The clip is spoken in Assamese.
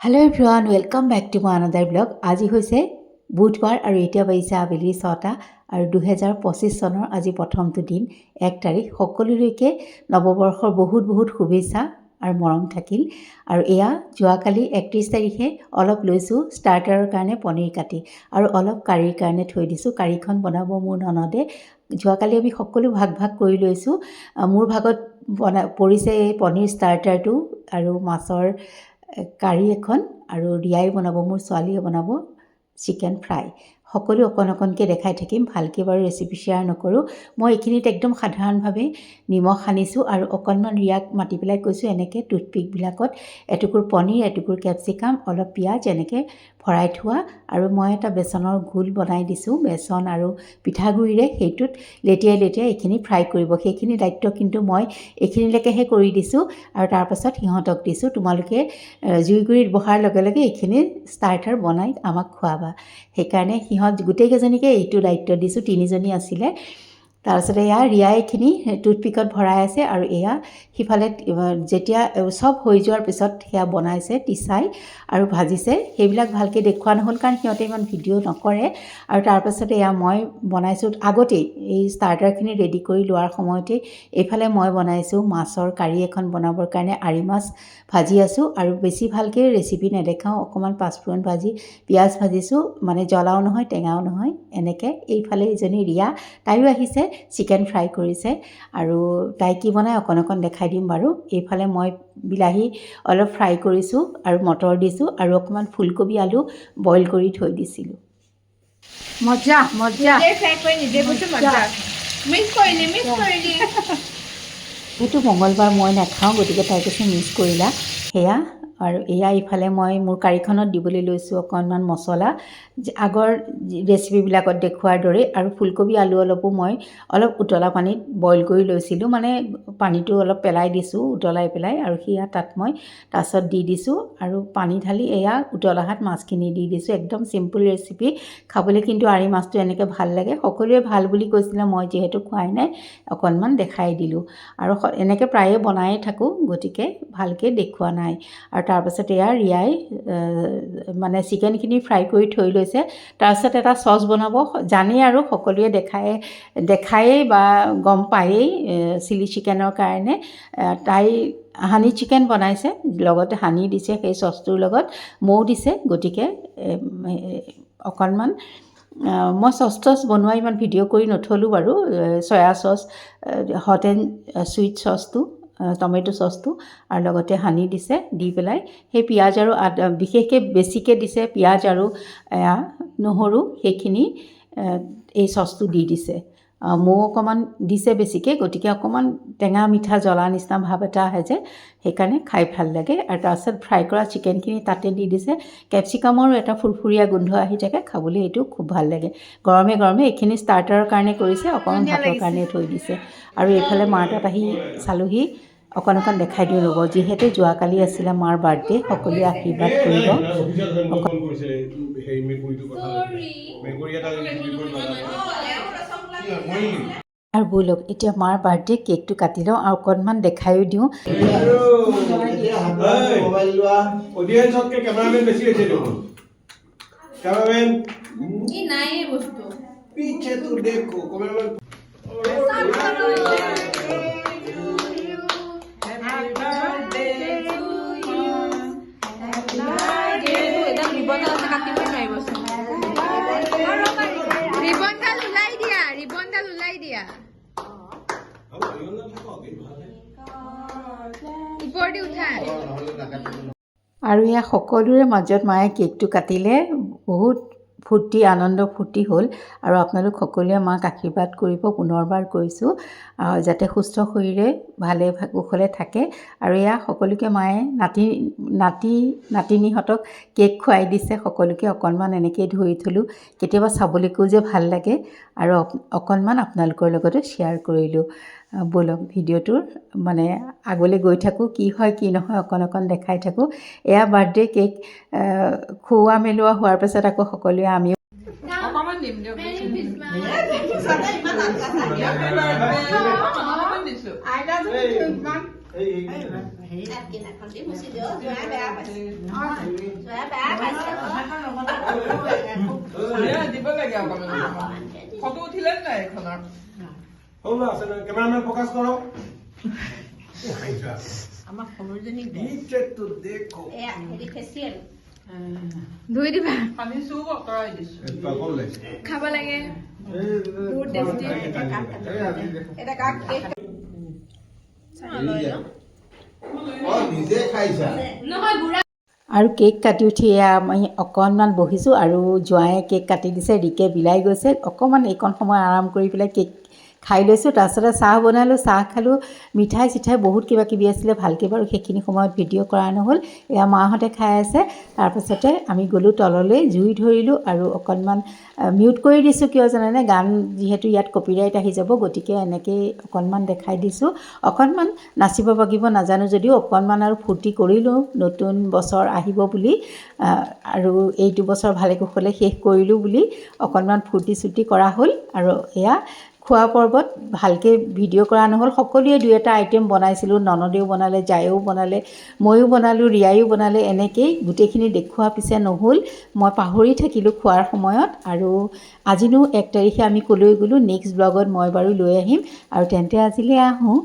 Hello' everyone, welcome back to my another blog. আজি হৈছে বুধবাৰ আৰু এতিয়া বাজিছে আবেলি 6টা আৰু 2025 চনৰ আজি প্ৰথমটো দিন 1 তাৰিখ। সকলোলৈকে নৱবৰ্ষৰ বহুত শুভেচ্ছা আৰু মৰম থাকিল। আৰু এয়া যোৱাকালি 31 তাৰিখে অলপ লৈছোঁ ষ্টাৰ্টাৰৰ কাৰণে পনীৰ কাটি আৰু অলপ কাৰীৰ কাৰণে থৈ দিছোঁ। কাৰীখন বনাব মোৰ ননদে। যোৱাকালি আমি সকলো ভাগ কৰি লৈছোঁ। মোৰ ভাগত পৰিছে এই পনীৰ ষ্টাৰ্টাৰটো আৰু মাছৰ কাৰী এখন, আৰু ৰিয়াই বনাব, মোৰ ছোৱালীয়ে বনাব চিকেন ফ্ৰাই। সকলো অকণকৈ দেখাই থাকিম, ভালকৈ বাৰু ৰেচিপি শ্বেয়াৰ নকৰোঁ। মই এইখিনিত একদম সাধাৰণভাৱে নিমখ সানিছোঁ আৰু অকণমান ৰিয়াক মাতি পেলাই কৈছোঁ এনেকৈ টুথপিকবিলাকত এটুকুৰ পনীৰ, এটুকুৰ কেপচিকাম, অলপ পিঁয়াজ এনেকৈ ভৰাই থোৱা। আৰু মই এটা বেচনৰ ঘোল বনাই দিছোঁ, বেচন আৰু পিঠাগুড়িৰে। সেইটোত লেটিয়াই এইখিনি ফ্ৰাই কৰিব। সেইখিনি দায়িত্ব কিন্তু মই এইখিনিলৈকেহে কৰি দিছোঁ আৰু তাৰপাছত সিহঁতক দিছোঁ। তোমালোকে জুইগুৰিত বহাৰ লগে লগে এইখিনি ষ্টাৰ্টাৰ বনাই আমাক খুৱাবা। সেইকাৰণে সিহঁত গোটেইকেইজনীকে এইটো দায়িত্ব দিছোঁ। 3জনী আছিলে। তাৰপিছতে এয়া ৰিয়াই এইখিনি টুথপিকত ভৰাই আছে আৰু এয়া সিফালে যেতিয়া চব হৈ যোৱাৰ পিছত সেয়া বনাইছে টিচাই আৰু ভাজিছে। সেইবিলাক ভালকৈ দেখুওৱা নহ'ল কাৰণ সিহঁতে ইমান ভিডিঅ' নকৰে। আৰু তাৰপাছতে এয়া মই বনাইছোঁ আগতেই, এই ষ্টাৰ্টাৰখিনি ৰেডি কৰি লোৱাৰ সময়তেই এইফালে মই বনাইছোঁ মাছৰ কাৰী এখন বনাবৰ কাৰণে আৰি মাছ ভাজি আছোঁ। আৰু বেছি ভালকৈ ৰেচিপি নেদেখাওঁ, অকণমান পাঁচফোৰণ ভাজি পিঁয়াজ ভাজিছোঁ, মানে জ্বলাও নহয় টেঙাও নহয় এনেকৈ। এইফালে ইজনী ৰিয়া, তাইও আহিছে, চিকেন ফ্ৰাই কৰিছে আৰু তাই কি বনাই অকণ দেখাই দিম বাৰু। এইফালে মই বিলাহী অলপ ফ্ৰাই কৰিছোঁ আৰু মটৰ দিছোঁ আৰু অকণমান ফুলকবি আলু বইল কৰি থৈ দিছিলোঁ। মজা এইটো মঙলবাৰ মই নাখাওঁ, গতিকে তাই কৈছে মিছ কৰিলা। সেয়া আৰু এয়া ইফালে মই মোৰ কাৰীখনত দিবলৈ লৈছোঁ অকণমান মছলা, আগৰ ৰেচিপিবিলাকত দেখুওৱাৰ দৰে। আৰু ফুলকবি আলু অলপো মই অলপ উতলা পানীত বইল কৰি লৈছিলোঁ, মানে পানীটো অলপ পেলাই দিছোঁ উতলাই পেলাই, আৰু সেয়া তাত মই তাৰপিছত দি দিছোঁ আৰু পানী ঢালি এয়া উতলাহাত মাছখিনি দি দিছোঁ। একদম চিম্পুল ৰেচিপি, খাবলৈ কিন্তু আৰি মাছটো এনেকৈ ভাল লাগে। সকলোৱে ভাল বুলি কৈছিলে, মই যিহেতু খোৱাই নাই অকণমান দেখাই দিলোঁ। আৰু এনেকৈ প্ৰায়ে বনায়ে থাকোঁ, গতিকে ভালকৈ দেখুওৱা নাই। আৰু তাৰপাছত এয়া ৰিয়াই মানে চিকেনখিনি ফ্ৰাই কৰি থৈ লৈছে। তাৰপিছত এটা চচ বনাব জানেই আৰু সকলোৱে দেখায়েই বা গম পায়েই চিলি চিকেনৰ কাৰণে। তাই হানি চিকেন বনাইছে, লগতে হানি দিছে সেই চচটোৰ লগত, মৌ দিছে। গতিকে অকণমান মই চচ বনোৱা ইমান ভিডিঅ' কৰি নথলোঁ বাৰু। Soya sauce, hot and sweet চচটো, টমেটো চচটো আৰু লগতে হানি দিছে। দি পেলাই সেই পিঁয়াজ আৰু আদা, বিশেষকৈ বেছিকৈ দিছে পিঁয়াজ আৰু নহৰু, সেইখিনি এই চচটো দি দিছে। মৌ অকণমান দিছে বেছিকৈ, গতিকে অকণমান টেঙা মিঠা জ্বলা নিচিনা ভাৱ এটা আহে যে, সেইকাৰণে খাই ভাল লাগে। আৰু তাৰপিছত ফ্ৰাই কৰা চিকেনখিনি তাতে দি দিছে। কেপচিকামৰো এটা ফুৰফুৰীয়া গোন্ধ আহি থাকে, খাবলৈ এইটো খুব ভাল লাগে। গৰমে এইখিনি ষ্টাৰ্টাৰৰ কাৰণে কৰিছে, অকণমান ভাতৰ কাৰণে থৈ দিছে। আৰু এইফালে মাৰ তাত আহি চালোহি, অকণ দেখাই দিওঁ ৰ'ব। যিহেতু যোৱাকালি আছিলে মাৰ বাৰ্থডে, সকলোৱে আশীৰ্বাদ কৰিব। আৰু ব'লক এতিয়া মাৰ বাৰ্থডে কেকটো কাটি লওঁ আৰু অকণমান দেখায়ো দিওঁ। আৰু এয়া সকলোৰে মাজত মায়ে কেকটো কাটিলে, বহুত ফূৰ্তি, আনন্দ ফূৰ্তি হ'ল। আৰু আপোনালোক সকলোৱে মাক আশীৰ্বাদ কৰিব, পুনৰবাৰ কৈছোঁ, যাতে সুস্থ শৰীৰে ভালে কুশলে থাকে। আৰু এয়া সকলোকে মায়ে নাতিনীহঁতক কেক খুৱাই দিছে। সকলোকে অকণমান এনেকৈয়ে ধৰি থলোঁ, কেতিয়াবা চাবলৈকো যে ভাল লাগে। আৰু অকণমান আপোনালোকৰ লগতো শ্বেয়াৰ কৰিলোঁ। ব'লক ভিডিঅ'টোৰ মানে আগলৈ গৈ থাকোঁ, কি হয় কি নহয় অকণ দেখাই থাকোঁ। এয়া বাৰ্থডে কেক খুওৱা মেলোৱা হোৱাৰ পাছত আকৌ সকলোৱে আমিও দিব লাগে ফটো উঠিলে নাই এখনৰ ক্যামেৰাম্যান ফোকাস কৰো আমাৰ খবৰজনী नीचे तो देखो ফেসিয়াল ধুই দিবা পানী চুব আঁতৰাই দিছো পাগল লাগে খাব লাগে বহুত টেস্টি এটা কাক নিজে খাইছা নহয় বুঢ়া আৰু কেক কাটি উঠি আমি অকণমান বহিছোঁ আৰু জোঁৱায়ে কেক কাটি দিছে ৰিকে বিলাই গৈছে অকণমান এইকণ সময় আৰাম কৰি পেলাই কেক খাই লৈছোঁ তাৰপিছতে চাহ বনালোঁ চাহ খালোঁ মিঠাই চিঠাই বহুত কিবা কিবি আছিলে ভালকৈ বাৰু সেইখিনি সময়ত ভিডিঅ' কৰা নহ'ল এয়া মাহঁতে খাই আছে তাৰপাছতে আমি গ'লোঁ তললৈ জুই ধৰিলোঁ আৰু অকণমান মিউট কৰি দিছোঁ কিয় জানেনে গান যিহেতু ইয়াত কপিৰাইট আহি যাব গতিকে এনেকৈ অকণমান দেখাই দিছোঁ অকণমান নাচিব বাগিব নাজানো যদিও অকণমান আৰু ফূৰ্তি কৰিলোঁ নতুন বছৰ আহিব বুলি আৰু এইটো বছৰ ভালে কুশলে শেষ কৰিলোঁ বুলি অকণমান ফূৰ্তি চূৰ্তি কৰা হ'ল আৰু এয়া খোৱা পৰ্বত ভালকৈ ভিডিঅ' কৰা নহ'ল সকলোৱে দুই এটা আইটেম বনাইছিলোঁ ননদেও বনালে জায়েও বনালে ময়ো বনালোঁ ৰিয়ায়ো বনালে এনেকৈয়ে গোটেইখিনি দেখুওৱা পিছে নহ'ল মই পাহৰি থাকিলোঁ খোৱাৰ সময়ত আৰু আজিনো 1 তাৰিখে আমি ক'লৈ গ'লোঁ নেক্সট ব্লগত মই বাৰু লৈ আহিম আৰু তেন্তে আজিলৈ আহোঁ